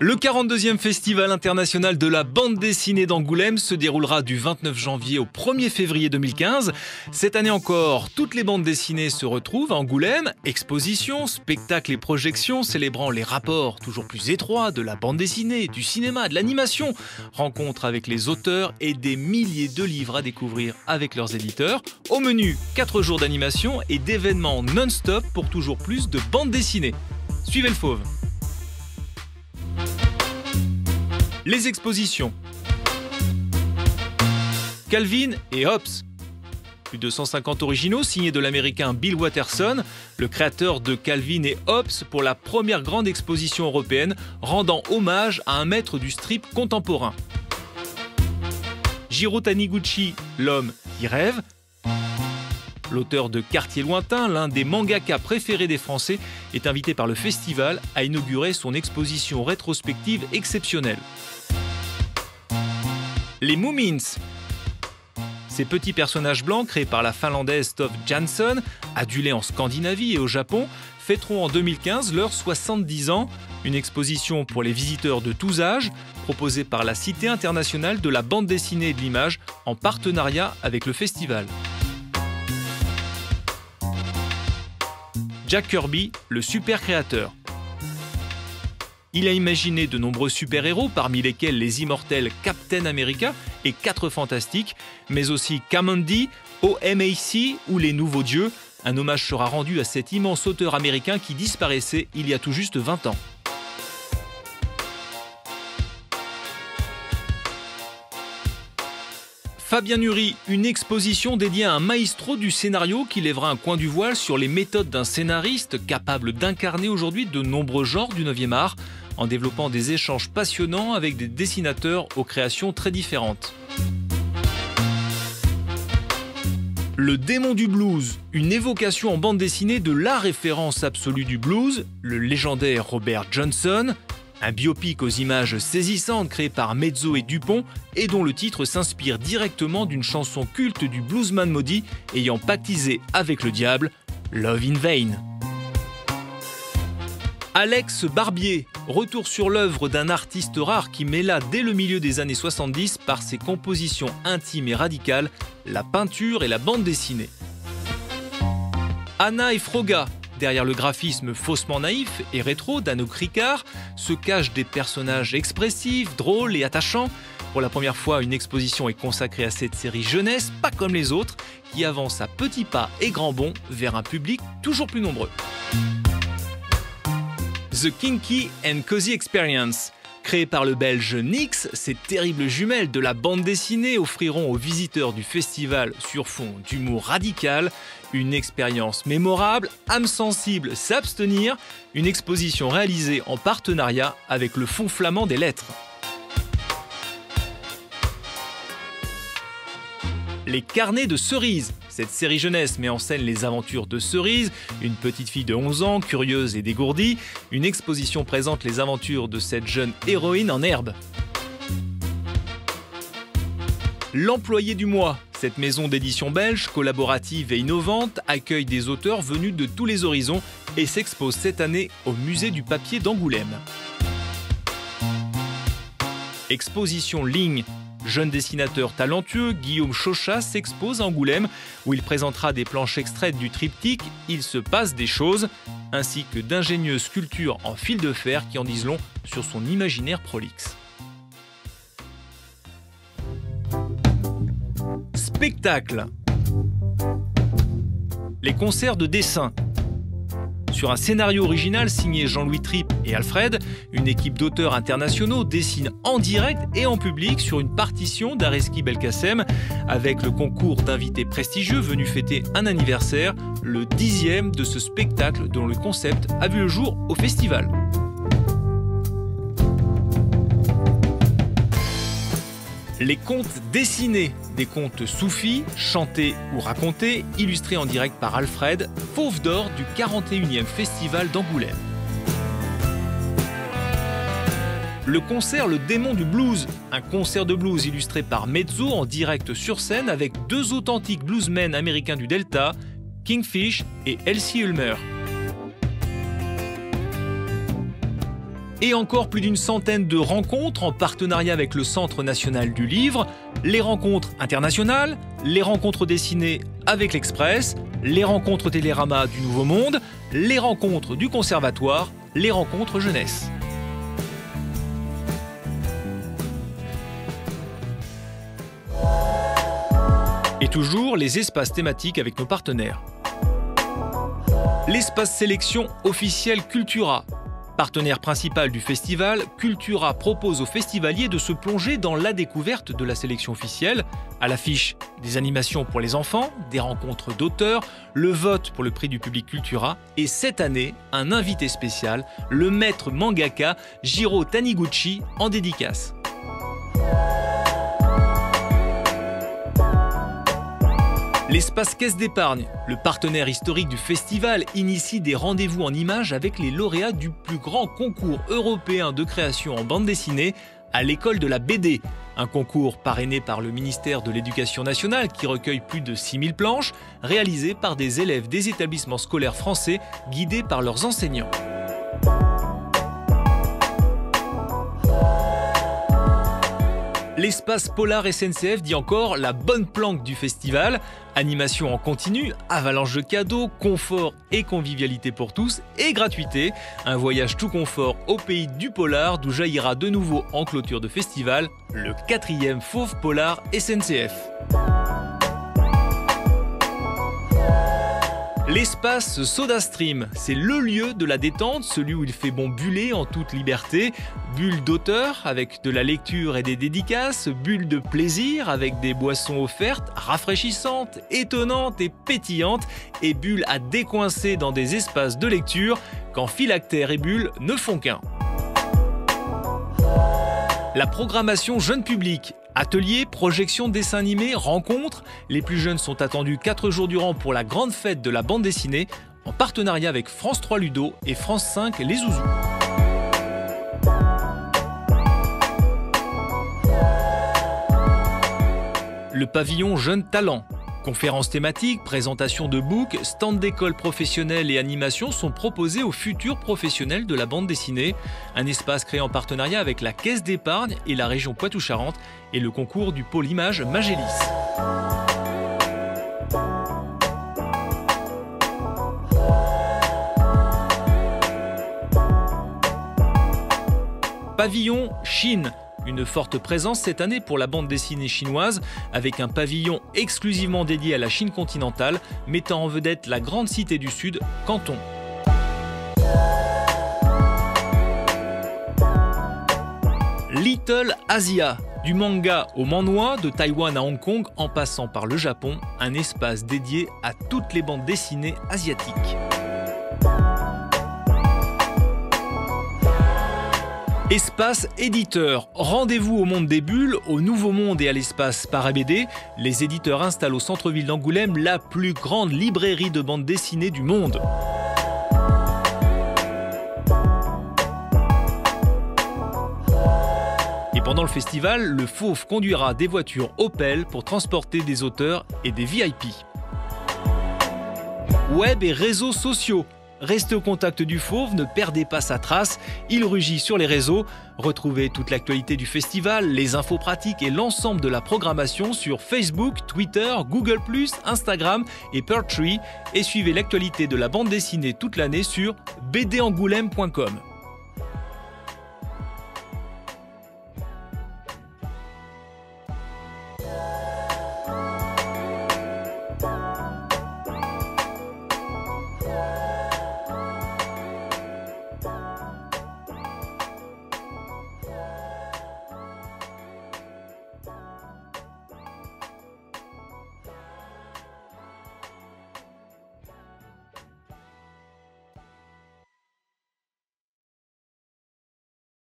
Le 42e Festival international de la bande dessinée d'Angoulême se déroulera du 29 janvier au 1er février 2015. Cette année encore, toutes les bandes dessinées se retrouvent à Angoulême. Expositions, spectacles et projections célébrant les rapports toujours plus étroits de la bande dessinée, du cinéma, de l'animation. Rencontres avec les auteurs et des milliers de livres à découvrir avec leurs éditeurs. Au menu, 4 jours d'animation et d'événements non-stop pour toujours plus de bandes dessinées. Suivez le Fauve. Les expositions. Calvin et Hobbes. Plus de 150 originaux signés de l'américain Bill Watterson, le créateur de Calvin et Hobbes, pour la première grande exposition européenne, rendant hommage à un maître du strip contemporain. Jiro Taniguchi, l'homme qui rêve. L'auteur de Quartier lointain, l'un des mangaka préférés des Français, est invité par le festival à inaugurer son exposition rétrospective exceptionnelle. Les Moomins. Ces petits personnages blancs créés par la finlandaise Tove Jansson, adulés en Scandinavie et au Japon, fêteront en 2015 leurs 70 ans. Une exposition pour les visiteurs de tous âges, proposée par la Cité internationale de la bande dessinée et de l'image en partenariat avec le festival. Jack Kirby, le super créateur. Il a imaginé de nombreux super-héros, parmi lesquels les immortels Captain America et 4 Fantastiques, mais aussi Kamandi, OMAC ou les Nouveaux Dieux. Un hommage sera rendu à cet immense auteur américain qui disparaissait il y a tout juste 20 ans. Fabien Nury, une exposition dédiée à un maestro du scénario qui lèvera un coin du voile sur les méthodes d'un scénariste capable d'incarner aujourd'hui de nombreux genres du 9e art, en développant des échanges passionnants avec des dessinateurs aux créations très différentes. Le démon du blues, une évocation en bande dessinée de la référence absolue du blues, le légendaire Robert Johnson. Un biopic aux images saisissantes créé par Mezzo et Dupont et dont le titre s'inspire directement d'une chanson culte du bluesman maudit ayant pactisé avec le diable, Love in Vain. Alex Barbier, retour sur l'œuvre d'un artiste rare qui mêla dès le milieu des années 70 par ses compositions intimes et radicales, la peinture et la bande dessinée. Anna et Froga. Derrière le graphisme faussement naïf et rétro d'Anouk Ricard se cachent des personnages expressifs, drôles et attachants. Pour la première fois, une exposition est consacrée à cette série jeunesse, pas comme les autres, qui avance à petits pas et grands bonds vers un public toujours plus nombreux. The Kinky and Cozy Experience. Créé par le belge Nix, ces terribles jumelles de la bande dessinée offriront aux visiteurs du festival sur fond d'humour radical une expérience mémorable, âme sensible, s'abstenir, une exposition réalisée en partenariat avec le Fonds flamand des lettres. Les carnets de Cerise. Cette série jeunesse met en scène les aventures de Cerise, une petite fille de 11 ans, curieuse et dégourdie. Une exposition présente les aventures de cette jeune héroïne en herbe. L'employé du mois. Cette maison d'édition belge, collaborative et innovante, accueille des auteurs venus de tous les horizons et s'expose cette année au musée du papier d'Angoulême. Exposition Ligne. Jeune dessinateur talentueux, Guillaume Chauchat s'expose à Angoulême où il présentera des planches extraites du triptyque « Il se passe des choses » ainsi que d'ingénieuses sculptures en fil de fer qui en disent long sur son imaginaire prolixe. Spectacle. Les concerts de dessin. Sur un scénario original signé Jean-Louis Tripp et Alfred, une équipe d'auteurs internationaux dessine en direct et en public sur une partition d'Areski Belkacem avec le concours d'invités prestigieux venus fêter un anniversaire, le 10e de ce spectacle dont le concept a vu le jour au festival. Les contes dessinés, des contes soufis, chantés ou racontés, illustrés en direct par Alfred, Fauve d'or du 41e Festival d'Angoulême. Le concert Le Démon du Blues, un concert de blues illustré par Mezzo en direct sur scène avec 2 authentiques bluesmen américains du Delta, Kingfish et Elsie Ulmer. Et encore plus d'une centaine de rencontres en partenariat avec le Centre national du livre, les rencontres internationales, les rencontres dessinées avec l'Express, les rencontres Télérama du Nouveau Monde, les rencontres du Conservatoire, les rencontres jeunesse. Et toujours les espaces thématiques avec nos partenaires. L'espace sélection officiel Cultura. Partenaire principal du festival, Cultura propose aux festivaliers de se plonger dans la découverte de la sélection officielle. À l'affiche, des animations pour les enfants, des rencontres d'auteurs, le vote pour le prix du public Cultura et cette année, un invité spécial, le maître mangaka Jiro Taniguchi en dédicace. L'espace Caisse d'épargne, le partenaire historique du festival, initie des rendez-vous en images avec les lauréats du plus grand concours européen de création en bande dessinée à l'école de la BD. Un concours parrainé par le ministère de l'Éducation nationale qui recueille plus de 6000 planches, réalisées par des élèves des établissements scolaires français guidés par leurs enseignants. L'espace Polar SNCF dit encore la bonne planque du festival. Animation en continu, avalanche de cadeaux, confort et convivialité pour tous et gratuité. Un voyage tout confort au pays du Polar d'où jaillira de nouveau en clôture de festival le 4e Fauve Polar SNCF. L'espace SodaStream, c'est le lieu de la détente, celui où il fait bon buller en toute liberté. Bulle d'auteur avec de la lecture et des dédicaces, bulle de plaisir avec des boissons offertes, rafraîchissantes, étonnantes et pétillantes, et bulle à décoincer dans des espaces de lecture quand phylactères et bulles ne font qu'un. La programmation jeune public. Ateliers, projections, dessins animés, rencontres. Les plus jeunes sont attendus 4 jours durant pour la grande fête de la bande dessinée, en partenariat avec France 3 Ludo et France 5 Les Zouzous. Le pavillon Jeunes Talents. Conférences thématiques, présentations de books, stands d'école professionnelle et animations sont proposés aux futurs professionnels de la bande dessinée. Un espace créé en partenariat avec la Caisse d'épargne et la région Poitou-Charentes et le concours du pôle image Magélis. Pavillon Chine. Une forte présence cette année pour la bande dessinée chinoise, avec un pavillon exclusivement dédié à la Chine continentale, mettant en vedette la grande cité du Sud, Canton. Little Asia, du manga au manhwa, de Taïwan à Hong Kong, en passant par le Japon, un espace dédié à toutes les bandes dessinées asiatiques. Espace éditeur. Rendez-vous au monde des bulles, au Nouveau Monde et à l'espace Parabd. Les éditeurs installent au centre-ville d'Angoulême la plus grande librairie de bande dessinée du monde. Et pendant le festival, le Fauve conduira des voitures Opel pour transporter des auteurs et des VIP. Web et réseaux sociaux. Restez au contact du Fauve, ne perdez pas sa trace, il rugit sur les réseaux. Retrouvez toute l'actualité du festival, les infos pratiques et l'ensemble de la programmation sur Facebook, Twitter, Google+, Instagram et Peartree. Et suivez l'actualité de la bande dessinée toute l'année sur bdangoulême.com.